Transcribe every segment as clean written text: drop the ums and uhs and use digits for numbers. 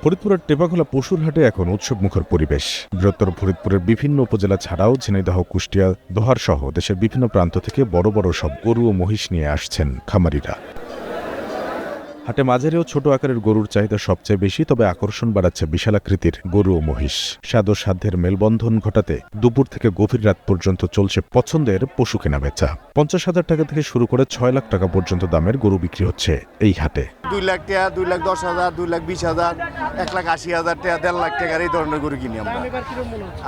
ফরিদপুরের টেপাখোলা পশুর হাটে এখন উৎসবমুখর পরিবেশ। বৃহত্তর ফরিদপুরের বিভিন্ন উপজেলা ছাড়াও ঝিনাইদহ, কুষ্টিয়া, দোহার সহ দেশের বিভিন্ন প্রান্ত থেকে বড় বড় সব গরু ও মহিষ নিয়ে আসছেন খামারিরা। হাটে মাঝারি ও ছোট আকারের গরুর চাহিদা সবচেয়ে বেশি, তবে আকর্ষণ বাড়াচ্ছে বিশালাকৃতির গরু ও মহিষ। স্বাদ ও সাধ্যের মেলবন্ধন ঘটাতে দুপুর থেকে গভীর রাত পর্যন্ত চলছে পছন্দের পশু কেনা বেচা। 50,000 টাকা থেকে শুরু করে 6 লাখ টাকা পর্যন্ত দামের গরু বিক্রি হচ্ছে এই হাটে। 2 লাখ টাকা, 2,10,000, 2,20,000, 1,80,000 টাকা, 1.5 লাখ টাকার এই ধরনের গরু কিনি আমরা।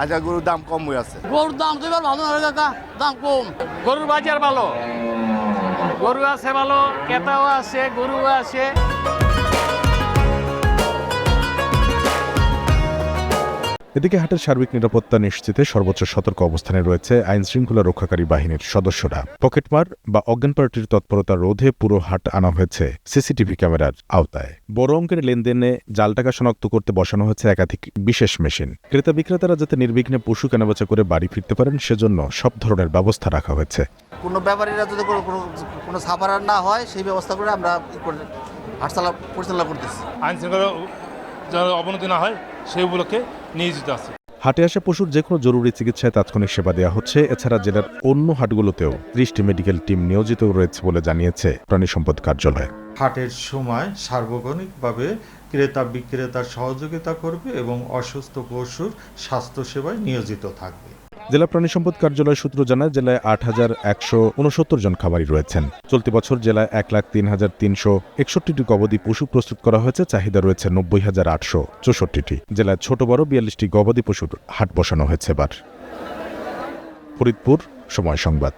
আজা গরুর দাম কম হয়ে আছে। গরুর দাম তো এবার ভালো না কাকা, দাম কম। গরুর বাজার ভালো, গরু আছে ভালো, ক্রেতাও আছে, গরুও আছে। এদিকে হাটের সার্বিক নিরাপত্তা নিশ্চিতে সর্বোচ্চ সতর্ক অবস্থানে রয়েছে আইন শৃঙ্খলা রক্ষাকারী বাহিনীর সদস্যরা। পকেটমার বা অজ্ঞান পার্টির তৎপরতা রোধে পুরো হাট আনা হয়েছে সিসিটিভি ক্যামেরার আওতায়। বড় অঙ্কের লেনদেনে জাল টাকা শনাক্ত করতে বসানো হয়েছে একাধিক বিশেষ মেশিন। ক্রেতা বিক্রেতারা যাতে নির্বিঘ্নে পশু কেনাবেচা করে বাড়ি ফিরতে পারেন সেজন্য সব ধরনের ব্যবস্থা রাখা হয়েছে। কোনো ব্যাপারীরা যদি কোনো সাফারার না হয় সেই ব্যবস্থা করে আমরা হাট পরিচালনা করতেছি। আইন শৃঙ্খলা যেন অবনতি না হয় সেই উপলক্ষে নিয়োজিত আছে। হাটে আসা পশুর যে কোনো জরুরি চিকিৎসায় তাৎক্ষণিক সেবা দেওয়া হচ্ছে। এছাড়া জেলার অন্য হাটগুলোতেও 30টি মেডিকেল টিম নিয়োজিত রয়েছে বলে জানিয়েছে প্রাণী সম্পদ কার্যালয়। হাটের সময় সার্বক্ষণিকভাবে ক্রেতা বিক্রেতার সহযোগিতা করবে এবং অসুস্থ পশুর স্বাস্থ্যসেবায় নিয়োজিত থাকবে। জেলা প্রাণী সম্পদ কার্যালয় সূত্র জানায় জেলায় 8,169 জন খামারি রয়েছেন। চলতি বছর জেলায় 1,03,361টি গবাদি পশু প্রস্তুত করা হয়েছে। চাহিদা রয়েছে 90,864টি। জেলায় ছোট বড় 42টি গবাদি পশুর হাট বসানো হয়েছে এবার। ফরিদপুর, সময় সংবাদ।